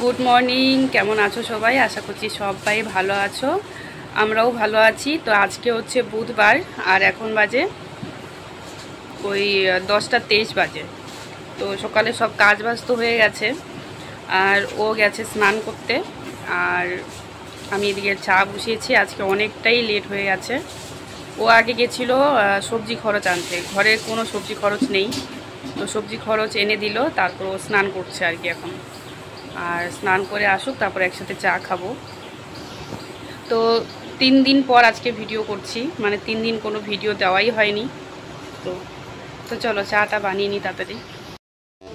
Good morning, কেমন আছো সবাই? আশা করছি সবাই ভালো আছো, আমরাও ভালো আছি। তো আজকে হচ্ছে বুধবার আর এখন বাজে ওই 10টা 23 বাজে। তো সকালে সব কাজ বাজ তো হয়ে গেছে, আর ও গেছে স্নান করতে, আর আমি এদিকে চা বসিয়েছি। আজকে অনেকটাই লেট হয়ে গেছে। ও আগে গেছিলো সবজি খরচ আনতে, ঘরে কোনো সবজি খরচ নেই, তো সবজি খরচ এনে দিল, তারপর ও স্নান করছে আর কি এখন। আর স্নান করে আসুক, তারপর একসাথে চা খাবো। তো 3 দিন পর আজকে ভিডিও করছি, মানে 3 দিন কোনো ভিডিও দেওয়াই হয়নি। তো তো চলো চাটা বানিয়ে নিই তাড়াতাড়ি।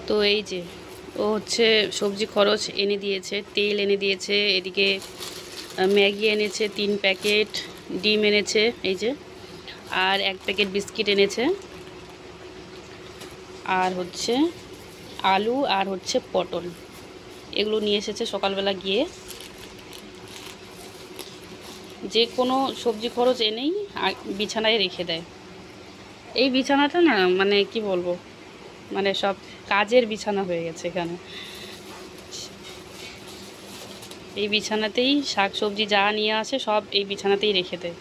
তো এই যে ও হচ্ছে সবজি খরচ এনে দিয়েছে, তেল এনে দিয়েছে, এদিকে ম্যাগি এনেছে 3 প্যাকেট, ডিম এনেছে এই যে, আর 1 প্যাকেট বিস্কিট এনেছে, আর হচ্ছে আলু আর হচ্ছে পটল, এগুলো নিয়ে এসেছে সকালবেলা গিয়ে। যে কোনো সবজি খরচ এনেই বিছানায় রেখে দেয়। এই বিছানাটা না, মানে কি বলবো, মানে সব কাজের বিছানা হয়ে গেছে এখানে। এই বিছানাতেই শাক সবজি যা নিয়ে আসে সব এই বিছানাতেই রেখে দেয়।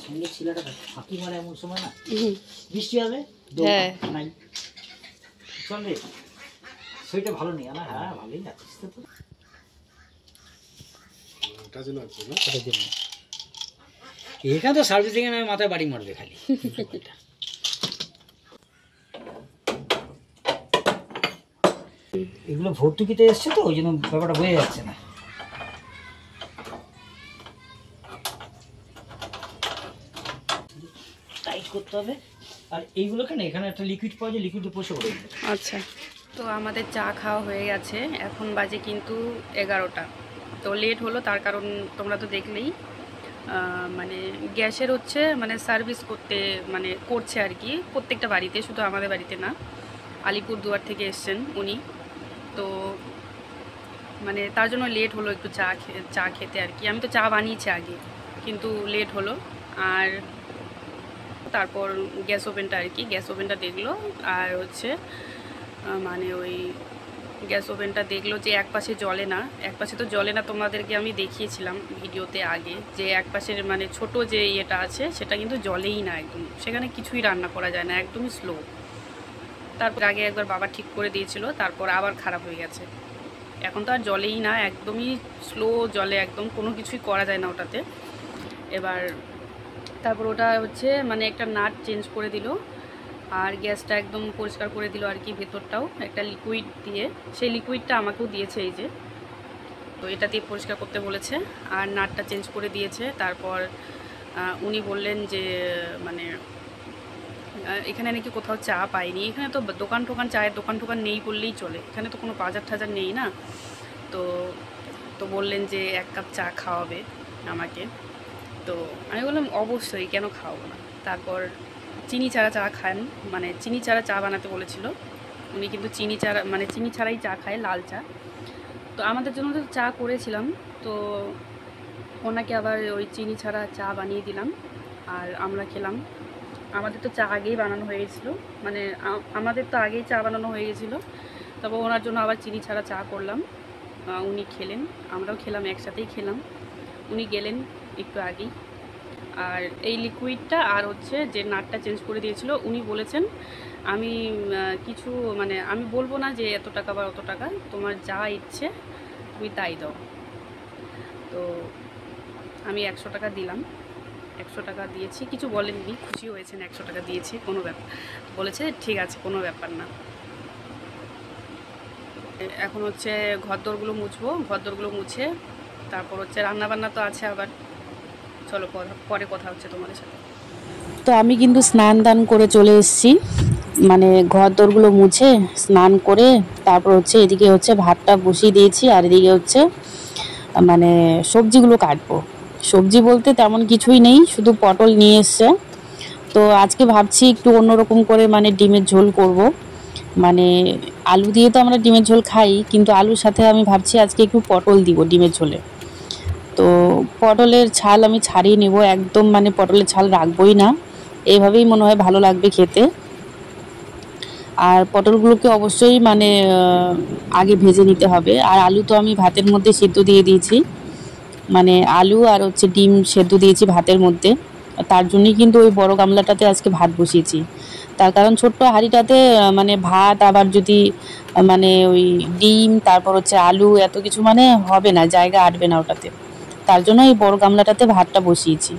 সঙ্গে ছেলেটা ফাঁকি মারে এমন সময় না, বৃষ্টি হবে নাই, চলে সেটা ভালো নেই না। হ্যাঁ ভালোই যাচ্ছিস তো, এখানে তো সার্ভিসিং এ মাথায় বাড়ি মারবে খালি। এগুলো ভর্তুকিতে এসছে তো, ওই জন্য ব্যাপারটা হয়ে যাচ্ছে না। টাইট করতে হবে। আর এইগুলোকে না, এখানে একটা লিকুইড পাওয়া যায়, লিকুইডে পোষে করে। আচ্ছা, তো আমাদের চা খাওয়া হয়ে গেছে, এখন বাজে কিন্তু 11টা। তো লেট হলো তার কারণ তোমরা তো দেখলেই, মানে গ্যাসের হচ্ছে মানে সার্ভিস করছে আর কি, প্রত্যেকটা বাড়িতে, শুধু আমাদের বাড়িতে না। আলিপুরদুয়ার থেকে এসছেন উনি, তো মানে তার জন্য লেট হলো একটু চা খেতে আর কি। আমি তো চা বানিয়েছি আগে, কিন্তু লেট হলো। আর তারপর গ্যাস ওভেনটা আর কি, গ্যাস ওভেনটা দেখলো, আর হচ্ছে মানে ওই গ্যাস ওভেনটা দেখলো যে এক পাশে জ্বলে না, এক পাশে তো জ্বলে না, তোমাদেরকে আমি দেখিয়েছিলাম ভিডিওতে আগে, যে এক পাশের মানে ছোট যে ইয়েটা আছে সেটা কিন্তু জ্বলেই না একদম, সেখানে কিছুই রান্না করা যায় না, একদমই স্লো। তারপর আগে একবার বাবা ঠিক করে দিয়েছিল, তারপর আবার খারাপ হয়ে গেছে, এখন তো আর জ্বলেই না, একদমই স্লো জ্বলে, একদম কোনো কিছুই করা যায় না ওটাতে। এবার তারপর ওটা হচ্ছে মানে একটা নাট চেঞ্জ করে দিল, আর গ্যাসটা একদম পরিষ্কার করে দিল আর কি, ভেতরটাও একটা লিকুইড দিয়ে, সেই লিকুইডটা আমাকেও দিয়েছে এই যে, তো এটা দিয়ে পরিষ্কার করতে বলেছে, আর নাটটা চেঞ্জ করে দিয়েছে। তারপর উনি বললেন যে মানে এখানে নাকি কোথাও চা পাইনি, এখানে তো চায়ের দোকান নেই বললেই চলে, এখানে তো কোনো বাজার টাজার নেই না। তো বললেন যে 1 কাপ চা খাওয়াবে আমাকে, তো আমি বললাম অবশ্যই, কেন খাওয়াবো না। তারপর চিনি ছাড়া চা খান, মানে চিনি ছাড়া চা বানাতে বলেছিল উনি, কিন্তু চিনি ছাড়াই চা খায়, লাল চা। তো আমাদের জন্য তো চা করেছিলাম, তো ওনাকে আবার ওই চিনি ছাড়া চা বানিয়ে দিলাম, আর আমরা খেলাম। আমাদের তো চা আগেই বানানো হয়ে গেছিলো, মানে আমাদের তো আগেই চা বানানো হয়ে গেছিলো, তারপর ওনার জন্য আবার চিনি ছাড়া চা করলাম। উনি খেলেন, আমরাও খেলাম, একসাথেই খেলাম। উনি গেলেন একটু আগেই। আর এই লিকুইডটা আর হচ্ছে যে নাটটা চেঞ্জ করে দিয়েছিল, উনি বলেছেন আমি কিছু মানে আমি বলবো না যে এত টাকা বা অত টাকা, তোমার যা ইচ্ছে তুমি তাই দাও। তো আমি 100 টাকা দিলাম, 100 টাকা দিয়েছি, কিছু বলেননি, খুশি হয়েছেন 100 টাকা দিয়েছি, কোনো ব্যাপার, বলেছে ঠিক আছে কোনো ব্যাপার না। এখন হচ্ছে ঘরদোরগুলো মুছবো, ঘরদোরগুলো মুছে তারপর হচ্ছে রান্নাবান্না তো আছে আবার, চলো পরে কথা হচ্ছে তোমাদের সাথে। তো আমি কিন্তু স্নান দান করে চলে এসেছি, মানে ঘর দোরগুলো মুছে স্নান করে তারপর হচ্ছে এদিকে হচ্ছে ভাতটা বসিয়ে দিয়েছি, আর এদিকে হচ্ছে মানে সবজিগুলো কাটবো। সবজি বলতে তেমন কিছুই নেই, শুধু পটল নিয়ে এসছে। তো আজকে ভাবছি একটু অন্যরকম করে মানে ডিমের ঝোল করব। মানে আলু দিয়ে তো আমরা ডিমের ঝোল খাই, কিন্তু আলুর সাথে আমি ভাবছি আজকে একটু পটল দিব ডিমের ঝোলে। তো পটলের ছাল আমি ছাড়িয়ে নেব একদম, মানে পটলের ছাল রাখবই না, এইভাবেই মনে হয় ভালো লাগবে খেতে। আর পটলগুলোকে অবশ্যই মানে আগে ভেজে নিতে হবে। আর আলু তো আমি ভাতের মধ্যে সিদ্ধ দিয়ে দিয়েছি, মানে আলু আর হচ্ছে ডিম সেদ্ধ দিয়েছি ভাতের মধ্যে। তার জন্যই কিন্তু ওই বড় গামলাটাতে আজকে ভাত বসিয়েছি। তার কারণ ছোট্ট হাঁড়িটাতে মানে ভাত, আবার যদি মানে ওই ডিম তারপর হচ্ছে আলু এত কিছু মানে হবে না, জায়গা আটবে না ওটাতে। তার জন্য এই বড় গামলাটাতে ভাতটা বসিয়েছি।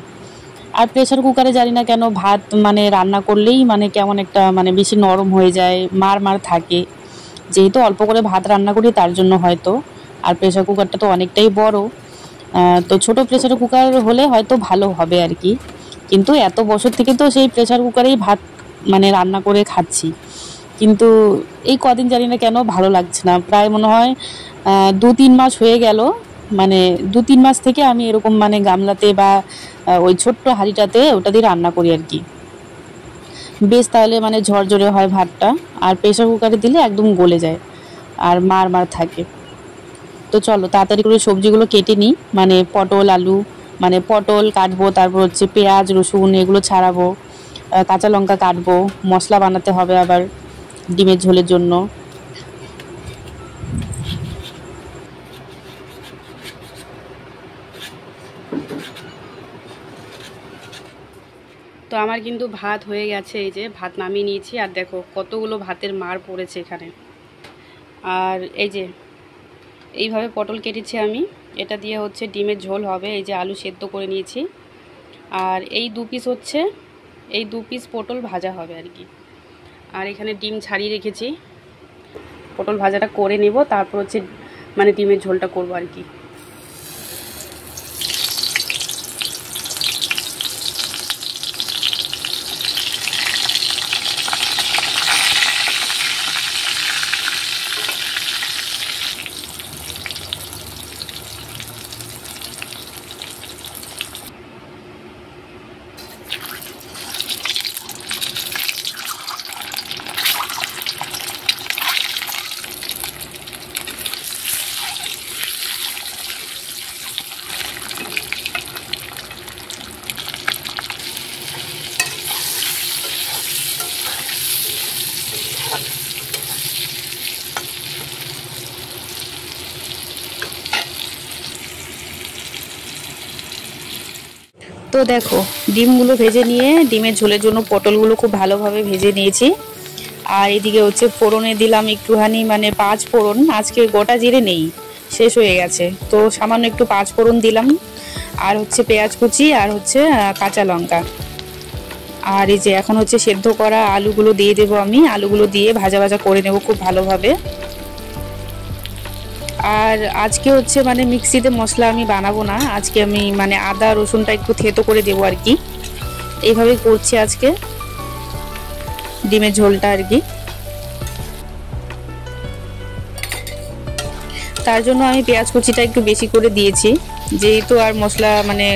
আর প্রেসার কুকারে জানি না কেন ভাত মানে রান্না করলেই মানে কেমন একটা মানে বেশি নরম হয়ে যায়, মার মার থাকে। যেহেতু অল্প করে ভাত রান্না করি তার জন্য হয়তো। আর প্রেসার কুকারটা তো অনেকটাই বড়, তো ছোট প্রেসার কুকার হলে হয়তো ভালো হবে আর কি। কিন্তু এত বছর থেকে তো সেই প্রেসার কুকারেই ভাত মানে রান্না করে খাচ্ছি, কিন্তু এই কদিন জানি না কেন ভালো লাগছে না। প্রায় মনে হয় 2-3 মাস হয়ে গেল, মানে 2-3 মাস থেকে আমি এরকম মানে গামলাতে বা ওই ছোট্ট হাঁড়িটাতে ওটা দিয়ে রান্না করি আর কি। বেশ তাহলে মানে ঝরঝরে হয় ভাতটা, আর প্রেসার কুকারে দিলে একদম গলে যায় আর মার মার থাকে। তো চলো তাড়াতাড়ি করে সবজিগুলো কেটে নিই, মানে পটল আলু, মানে পটল কাটবো, তারপর হচ্ছে পেঁয়াজ রসুন এগুলো ছাড়াবো, কাঁচা লঙ্কা কাটবো, মশলা বানাতে হবে আবার ডিমের ঝোলের জন্য। তো আমার কিন্তু ভাত হয়ে গেছে, এই যে ভাত নামিয়ে নিয়েছি। আর দেখো কতগুলো ভাতের মার পড়েছে এখানে। আর এই যে এইভাবে পটল কেটেছি আমি, এটা দিয়ে হচ্ছে ডিমের ঝোল হবে। এই যে আলু সেদ্ধ করে নিয়েছি, আর এই 2 পিস হচ্ছে এই 2 পিস পটল ভাজা হবে আর কি। আর এখানে ডিম ছাড়িয়ে রেখেছি, পটল ভাজাটা করে নেব, তারপর হচ্ছে মানে ডিমের ঝোলটা করবো আর কি। তো দেখো ডিমগুলো ভেজে নিয়ে ডিমের ঝোলের জন্য পটলগুলো খুব ভালোভাবে ভেজে নিয়েছি। আর এদিকে হচ্ছে ফোড়নে দিলাম একটুখানি মানে 5 ফোড়ন, আজকে গোটা জিরে নেই, শেষ হয়ে গেছে, তো সামান্য একটু 5 ফোড়ন দিলাম। আর হচ্ছে পেঁয়াজ কুচি আর হচ্ছে কাঁচা লঙ্কা। আর এই যে এখন হচ্ছে সেদ্ধ করা আলুগুলো দিয়ে দেবো আমি, আলুগুলো দিয়ে ভাজা ভাজা করে নেব খুব ভালোভাবে। আর আজকে হচ্ছে মানে মিক্সিতে মশলা আমি বানাবো না, আজকে আমি মানে আদা রসুনটা একটু থেতো করে দেবো আর কি। এইভাবেই করছি আজকে ডিমের ঝোলটা আর কি। তার জন্য আমি পেঁয়াজ কুচিটা একটু বেশি করে দিয়েছি, যেহেতু আর মশলা মানে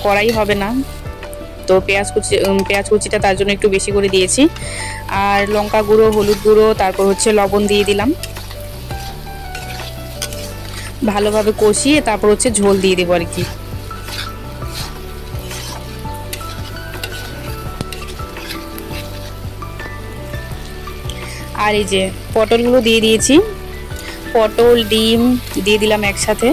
করাই হবে না, তো পেঁয়াজ কুচিটা তার জন্য একটু বেশি করে দিয়েছি। আর লঙ্কা গুঁড়ো, হলুদ গুঁড়ো, তারপর হচ্ছে লবণ দিয়ে দিলাম, ভালোভাবে কষিয়ে তারপর হচ্ছে ঝোল দিয়ে দেবো আর কি। আর এই যে পটলগুলো দিয়ে দিয়েছি, পটল ডিম দিয়ে দিলাম একসাথে।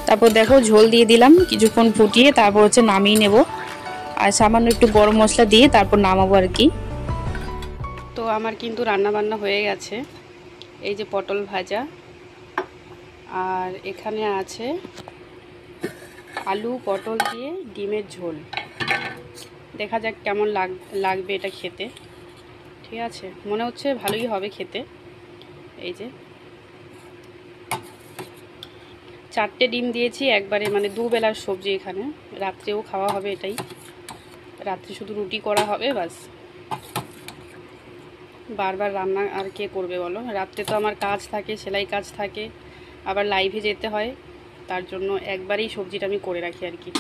তারপর দেখো ঝোল দিয়ে দিলাম, কিছুক্ষণ ফুটিয়ে তারপর হচ্ছে নামিয়ে নেব। আর সামান্য একটু গরম মশলা দিয়ে তারপর নামাবো আর কি। তো আমার কিন্তু রান্না বান্না হয়ে গেছে, এই যে পটল ভাজা, আর এখানে আছে আলু পটল দিয়ে ডিমের ঝোল। দেখা যাক কেমন লাগবে এটা খেতে। ঠিক আছে, মনে হচ্ছে ভালোই হবে খেতে। এই যে 4টে ডিম দিয়েছি একবারে, মানে দুবেলার সবজি। এখানে রাত্রেও খাওয়া হবে, এটাই রাত্রে শুধু রুটি করা হবে বাস। বারবার রান্না আর কে করবে বলো? রাত্রে তো আমার কাজ থাকে, সেলাই কাজ থাকে, আবার লাইভে যেতে হয়, তার জন্য একবারেই সবজিটা আমি করে রাখি আর কি।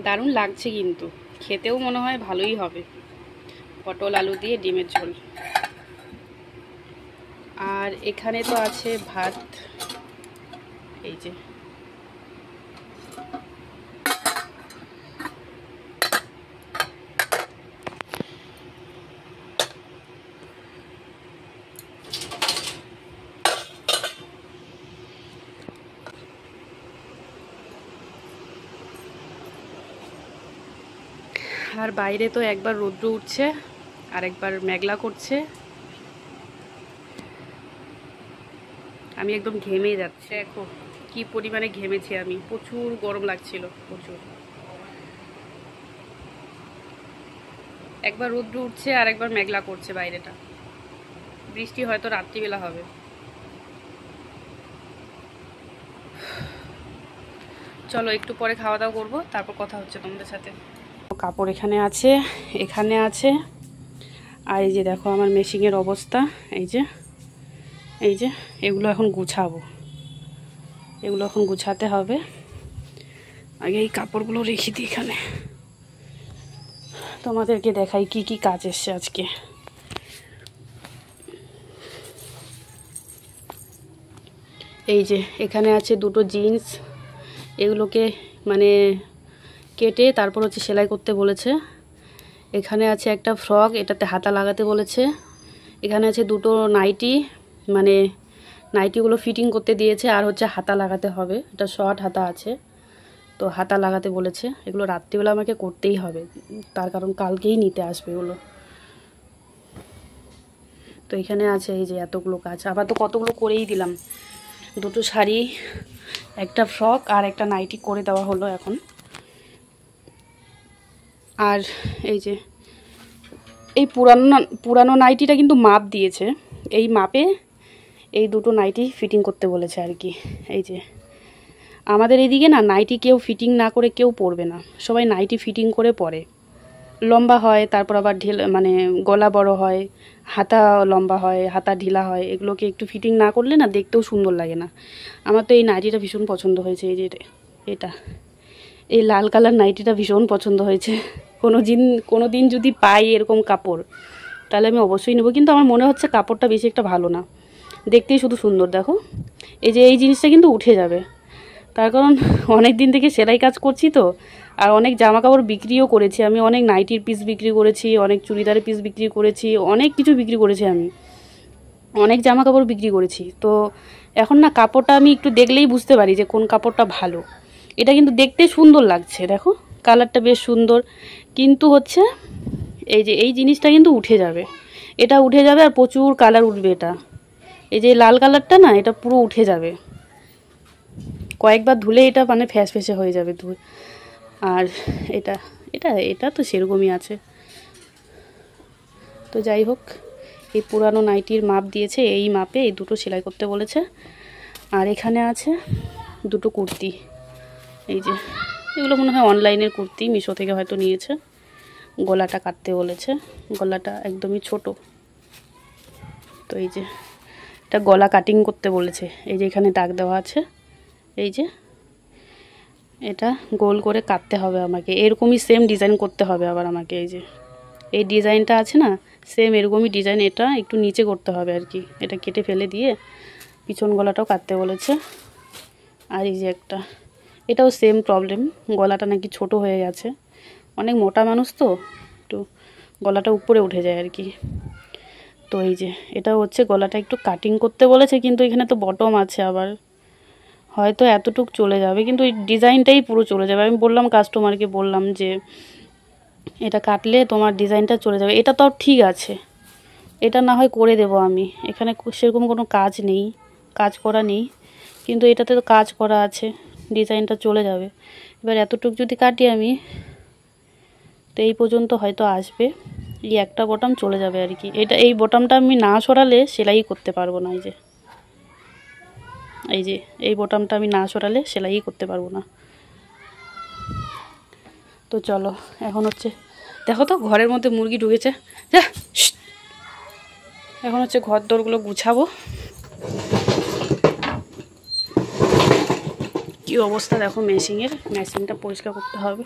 দারুণ লাগছে কিন্তু, খেতেও মনে হয় ভালোই হবে। পটল আলু দিয়ে ডিমের ঝোল। আর এখানে তো আছে ভাত, এই যে আর বাইরে তো একবার রৌদ্র উঠছে আর একবার মেঘলা করছে। আমি একদম ঘেমে যাচ্ছে, দেখো কি পরিমাণে ঘেমেছি আমি, প্রচুর গরম লাগছিল, প্রচুর। একবার রৌদ্র উঠছে আর একবার মেঘলা করছে বাইরেটা। বৃষ্টি হয়তো রাত্রিবেলা হবে। চলো একটু পরে খাওয়া দাওয়া করবো, তারপর কথা হচ্ছে তোমাদের সাথে। কাপড় এখানে আছে, এখানে আছে, আর এই যে দেখো আমার মেশিনের অবস্থা, এই যে এগুলো এখন গুছাবো, এগুলো এখন গুছাতে হবে। আগে এই কাপড়গুলো রেখে দিই এখানে, তোমাদেরকে দেখাই কি কি কাজ এসছে আজকে। এই যে এখানে আছে দুটো জিন্স, এগুলোকে মানে কেটে তারপর হচ্ছে সেলাই করতে বলেছে। এখানে আছে একটা ফ্রক, এটাতে হাতা লাগাতে বলেছে। এখানে আছে দুটো নাইটি, মানে নাইটিগুলো ফিটিং করতে দিয়েছে, আর হচ্ছে হাতা লাগাতে হবে, এটা শর্ট হাতা আছে তো হাতা লাগাতে বলেছে। এগুলো রাত্রিবেলা আমাকে করতেই হবে, তার কারণ কালকেই নিতে আসবে এগুলো। তো এখানে আছে এই যে এতগুলো কাজ, আবার তো কতগুলো করেই দিলাম। দুটো শাড়ি, একটা ফ্রক আর একটা নাইটি করে দেওয়া হলো এখন। আর এই যে এই পুরানো নাইটিটা কিন্তু মাপ দিয়েছে, এই মাপে এই দুটো নাইটি ফিটিং করতে বলেছে আর কি। এই যে আমাদের এদিকে না নাইটি কেউ ফিটিং না করে কেউ পরবে না, সবাই নাইটি ফিটিং করে পরে। লম্বা হয়, তারপর আবার মানে গলা বড় হয়, হাতা লম্বা হয়, হাতা ঢিলা হয়, এগুলোকে একটু ফিটিং না করলে না দেখতেও সুন্দর লাগে না। আমার তো এই নাইটিটা ভীষণ পছন্দ হয়েছে, এই যে এটা এই লাল কালার নাইটিটা ভীষণ পছন্দ হয়েছে। কোনো দিন যদি পাই এরকম কাপড় তাহলে আমি অবশ্যই নেব, কিন্তু আমার মনে হচ্ছে কাপড়টা বেশি একটা ভালো না, দেখতেই শুধু সুন্দর। দেখো এই যে এই জিনিসটা কিন্তু উঠে যাবে, তার কারণ অনেক দিন থেকে সেলাই কাজ করছি তো, আর অনেক জামা কাপড় বিক্রিও করেছি আমি, অনেক নাইটির পিস বিক্রি করেছি, অনেক চুড়িদারের পিস বিক্রি করেছি, অনেক কিছু বিক্রি করেছি আমি, অনেক জামা কাপড় বিক্রি করেছি। তো এখন না কাপড়টা আমি একটু দেখলেই বুঝতে পারি যে কোন কাপড়টা ভালো। এটা কিন্তু দেখতে সুন্দর লাগছে, দেখো কালারটা বেশ সুন্দর, কিন্তু হচ্ছে এই যে এই জিনিসটা কিন্তু উঠে যাবে, এটা উঠে যাবে আর প্রচুর কালার উঠবে। এটা এই যে লাল কালারটা না, এটা পুরো উঠে যাবে, কয়েকবার ধুলে এটা মানে ফ্যাসে হয়ে যাবে। আর এটা এটা এটা তো সেরকমই আছে। তো যাই হোক, এই পুরানো নাইটির মাপ দিয়েছে, এই মাপে এই দুটো সেলাই করতে বলেছে। আর এখানে আছে দুটো কুর্তি, এই যে এগুলো মনে হয় অনলাইনের কুর্তি, মিশো থেকে হয়তো নিয়েছে। গলাটা কাটতে বলেছে, গলাটা একদমই ছোট, তো এই যে এটা গলা কাটিং করতে বলেছে। এই যে এখানে দাগ দেওয়া আছে, এই যে এটা গোল করে কাটতে হবে আমাকে, এরকমই সেম ডিজাইন করতে হবে আবার আমাকে। এই যে এই ডিজাইনটা আছে না, সেম এরকমই ডিজাইন, এটা একটু নিচে করতে হবে আর কি। এটা কেটে ফেলে দিয়ে পিছন গলাটাও কাটতে বলেছে। আর এই যে একটা, এটাও সেম প্রবলেম, গলাটা নাকি ছোট হয়ে গেছে, অনেক মোটা মানুষ তো একটু গলাটা উপরে উঠে যায় আর কি। তো এই যে এটা হচ্ছে গলাটা একটু কাটিং করতে বলেছে, কিন্তু এখানে তো বটম আছে, আবার হয়তো এতটুক চলে যাবে, কিন্তু এই ডিজাইনটাই পুরো চলে যাবে। আমি বললাম কাস্টমারকে, বললাম যে এটা কাটলে তোমার ডিজাইনটা চলে যাবে। এটা তো ঠিক আছে, এটা না হয় করে দেব আমি, এখানে সেরকম কোনো কাজ নেই, কাজ করা নেই, কিন্তু এটাতে তো কাজ করা আছে, ডিজাইনটা চলে যাবে। এবার এতটুক যদি কাটি আমি, তো এই পর্যন্ত হয়তো আসবে, এই একটা বটম চলে যাবে আর কি। এটা এই বটমটা আমি না সরালে সেলাই করতে পারবো না। এই যে এই বটমটা আমি না সরালে সেলাই করতে পারবো না। তো চলো এখন হচ্ছে, দেখো তো ঘরের মধ্যে মুরগি ঢুকেছে, যা। এখন হচ্ছে ঘর দোরগুলো গুছাবো। কি অবস্থা দেখো মেশিনের, মেশিনটা পরিষ্কার করতে হবে।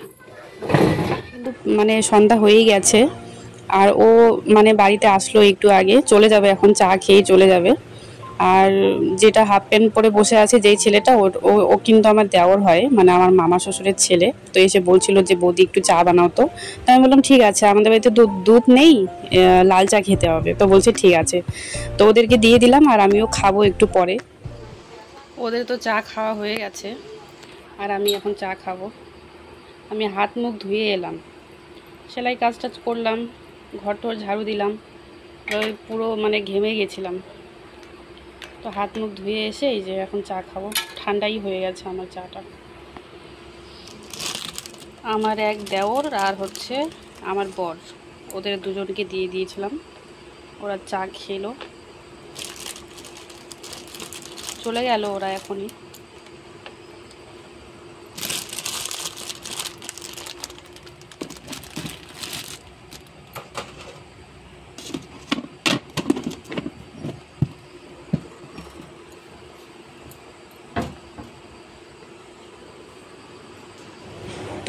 কিন্তু মানে সন্ধ্যা হয়েই গেছে, আর ও মানে বাড়িতে আসলো একটু আগে, চলে যাবে এখন, চা খেয়েই চলে যাবে। আর যেটা হাফ প্যান্ট পরে বসে আছে যেই ছেলেটা, ও কিন্তু আমার দেওর হয়, মানে আমার মামা শ্বশুরের ছেলে। তো এসে বলছিল যে বৌদি একটু চা বানাও তো। তাই আমি বললাম ঠিক আছে, আমাদের বাড়িতে দুধ নেই, লাল চা খেতে হবে। তো বলছে ঠিক আছে, তো ওদেরকে দিয়ে দিলাম, আর আমিও খাবো একটু পরে। ওদের তো চা খাওয়া হয়ে গেছে, আর আমি এখন চা খাবো। আমি হাত মুখ ধুয়ে এলাম, সেলাই কাজ টাজ করলাম, ঘর টর ঝাড়ু দিলাম, পুরো মানে ঘেমে গেছিলাম। তো হাত মুখ ধুয়ে এসে এই যে এখন চা খাবো। ঠান্ডাই হয়ে গেছে আমার চাটা। আমার এক দেওর আর হচ্ছে আমার বর, ওদের দুজনকে দিয়ে দিয়েছিলাম, ওরা চা খেলো, চলে গেল ওরা এখনই।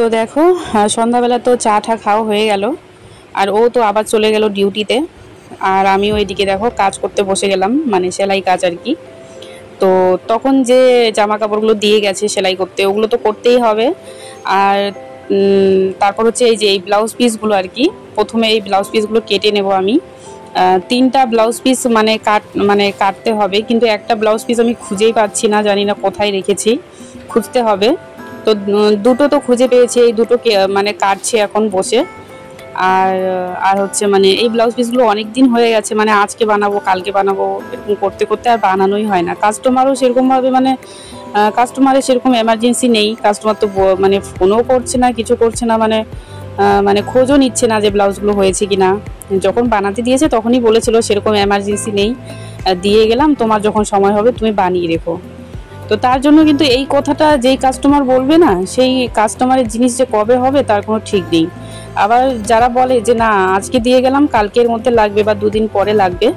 তো দেখো সন্ধ্যাবেলা তো চা টা খাওয়া হয়ে গেল, আর ও তো আবার চলে গেল ডিউটিতে। আর আমিও এদিকে দেখো কাজ করতে বসে গেলাম, মানে সেলাই কাজ আর কি। তো তখন যে জামা কাপড়গুলো দিয়ে গেছে সেলাই করতে, ওগুলো তো করতেই হবে। আর তারপর হচ্ছে এই যে এই ব্লাউজ পিসগুলো আর কি, প্রথমে এই ব্লাউজ পিসগুলো কেটে নেব আমি। 3টা ব্লাউজ পিস মানে কাটতে হবে, কিন্তু একটা ব্লাউজ পিস আমি খুঁজেই পাচ্ছি না, জানি না কোথায় রেখেছি, খুঁজতে হবে। তো দুটো তো খুঁজে পেয়েছি, এই দুটো মানে কাটছি এখন বসে। আর আর হচ্ছে মানে এই ব্লাউজ পিসগুলো অনেক দিন হয়ে গেছে, মানে আজকে বানাবো কালকে বানাবো এরকম করতে করতে আর বানানোই হয় না। কাস্টমারও সেরকমভাবে মানে কাস্টমারের সেরকম এমার্জেন্সি নেই, কাস্টমার তো মানে ফোনও করছে না, কিছু করছে না, মানে মানে খোঁজও নিচ্ছে না যে ব্লাউজগুলো হয়েছে কি না। যখন বানাতে দিয়েছে তখনই বলেছিল সেরকম এমার্জেন্সি নেই, দিয়ে গেলাম, তোমার যখন সময় হবে তুমি বানিয়ে রেখো। তো তার জন্য কিন্তু এই কথাটা যেই কাস্টমার বলবে না, সেই কাস্টমারের জিনিস যে কবে হবে তার কোনো ঠিক নেই। আবার যারা বলে যে না আজকে দিয়ে গেলাম কালকের মধ্যে লাগবে বা 2 দিন পরে লাগবে,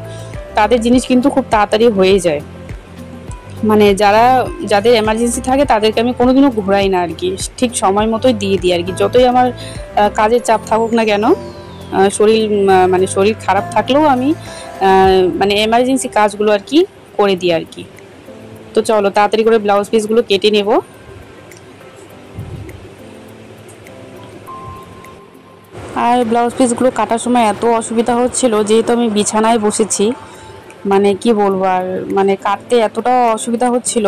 তাদের জিনিস কিন্তু খুব তাড়াতাড়ি হয়ে যায়। মানে যাদের এমার্জেন্সি থাকে তাদেরকে আমি কোনোদিনও ঘোরাই না আর কি, ঠিক সময় মতোই দিয়ে দিই আর কি। যতই আমার কাজের চাপ থাকুক না কেন, মানে শরীর খারাপ থাকলেও আমি মানে এমার্জেন্সি কাজগুলো আর কি করে দিই আর কি। তো চলো তাড়াতাড়ি করে ব্লাউজ পিসগুলো কেটে নেব। আর ব্লাউজ পিসগুলো কাটার সময় এত অসুবিধা হচ্ছিল, যেহেতু আমি বিছানায় বসেছি, মানে কি বলবো আর, মানে কাটতে এতটা অসুবিধা হচ্ছিল।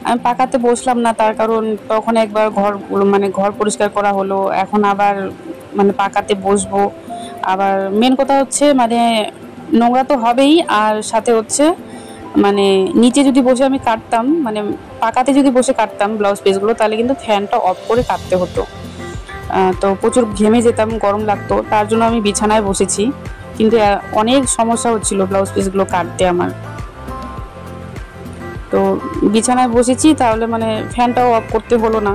আমি পাকাতে বসলাম না, তার কারণ তখন একবার ঘর পরিষ্কার করা হলো, এখন আবার মানে পাকাতে বসবো। আবার মেন কথা হচ্ছে মানে নোংরা তো হবেই, আর সাথে হচ্ছে মানে নিচে যদি বসে আমি কাটতাম, মানে পাকাতে যদি বসে কাটতাম ব্লাউজ পিসগুলো, তাহলে কিন্তু ফ্যানটা অফ করে কাটতে হতো। তো প্রচুর ঘেমে যেতাম, গরম লাগতো, তার জন্য আমি বিছানায় বসেছি। কিন্তু অনেক সমস্যা হচ্ছিল ব্লাউজ পিসগুলো কাটতে আমার। তো বিছানায় বসেছি, তাহলে মানে ফ্যানটাও অফ করতে হলো না।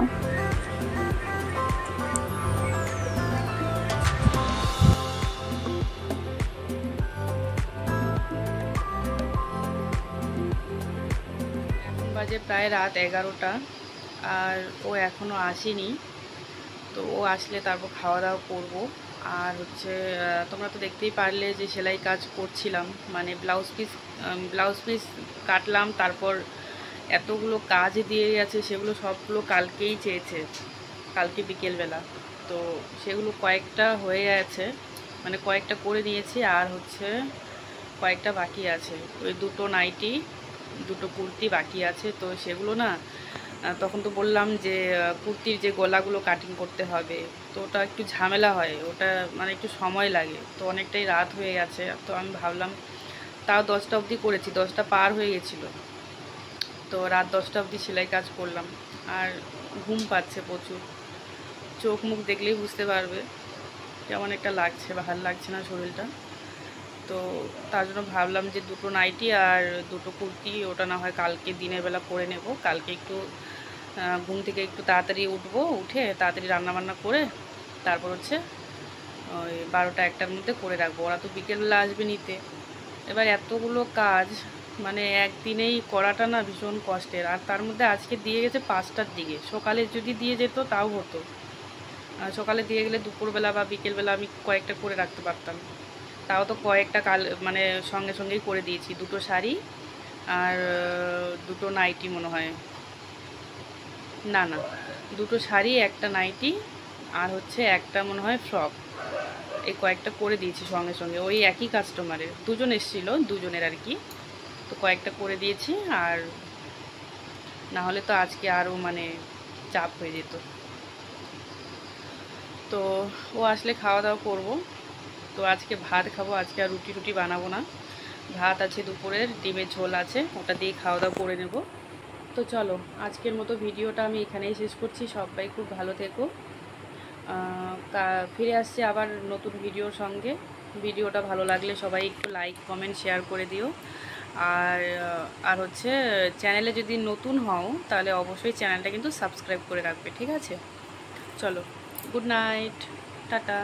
বাজে প্রায় রাত 11টা, আর ও এখনও আসেনি। তো ও আসলে তারপর খাওয়া দাওয়া করবো। আর হচ্ছে তোমরা তো দেখতেই পারলে যে সেলাই কাজ করছিলাম, মানে ব্লাউজ পিস কাটলাম, তারপর এতগুলো কাজ দিয়ে গেছে, সেগুলো সবগুলো কালকেই চেয়েছে, কালকে বিকেলবেলা। তো সেগুলো কয়েকটা হয়ে গেছে, মানে কয়েকটা করে নিয়েছি, আর হচ্ছে কয়েকটা বাকি আছে। ওই 2টো নাইটি 2টো কুর্তি বাকি আছে। তো সেগুলো না, তখন তো বললাম যে কুর্তির যে গলাগুলো কাটিং করতে হবে, তো ওটা একটু ঝামেলা হয়, ওটা মানে একটু সময় লাগে। তো অনেকটাই রাত হয়ে গেছে, তো আমি ভাবলাম তাও 10টা অবধি করেছি, 10টা পার হয়ে গেছিলো। তো রাত 10টা অবধি সেলাই কাজ করলাম, আর ঘুম পাচ্ছে প্রচুর, চোখ মুখ দেখলেই বুঝতে পারবে। কেমন একটা লাগছে, ভালো লাগছে না শরীরটা। তো তার জন্য ভাবলাম যে দুটো নাইটি আর দুটো কুর্তি ওটা না হয় কালকে দিনের বেলা পরে নেব। কালকে একটু ঘুম থেকে একটু তাড়াতাড়ি উঠবো, উঠে তাড়াতাড়ি রান্নাবান্না করে তারপর হচ্ছে ওই 12টা-1টার মধ্যে করে রাখবো। ওরা তো বিকেলবেলা আসবে নিতে। এবার এতগুলো কাজ মানে একদিনেই করাটা না ভীষণ কষ্টের। আর তার মধ্যে আজকে দিয়ে গেছে 5টার দিকে। সকালে যদি দিয়ে যেত তাও হতো, সকালে দিয়ে গেলে দুপুরবেলা বা বিকেলবেলা আমি কয়েকটা করে রাখতে পারতাম। তাও তো কয়েকটা মানে সঙ্গে সঙ্গেই করে দিয়েছি। দুটো শাড়ি আর দুটো নাইটি মনে হয়, না না, দুটো শাড়ি, একটা নাইটি আর হচ্ছে একটা মনে হয় ফ্রক, এই কয়েকটা করে দিয়েছি সঙ্গে সঙ্গে। ওই একই কাস্টমারের, দুজন এসেছিলো, দুজনের আর কি। তো কয়েকটা করে দিয়েছি, আর না হলে তো আজকে আরও মানে চাপ হয়ে যেত। তো ও আসলে খাওয়া দাওয়া করবো। তো আজকে ভাত খাবো, আজকে আর রুটি টুটি বানাবো না। ভাত আছে দুপুরের, ডিমের ঝোল আছে, ওটা দিয়ে খাওয়া দাওয়া করে নেব। তো চলো আজকের মতো ভিডিওটা আমি এখানেই শেষ করছি। সবাই খুব ভালো থেকো। ফিরে আসছি আবার নতুন ভিডিওর সঙ্গে। ভিডিওটা ভালো লাগলে সবাই একটু লাইক কমেন্ট শেয়ার করে দিও। আর হচ্ছে চ্যানেলে যদি নতুন হও তাহলে অবশ্যই চ্যানেলটা কিন্তু সাবস্ক্রাইব করে রাখবে, ঠিক আছে? চলো, গুড নাইট, টাটা।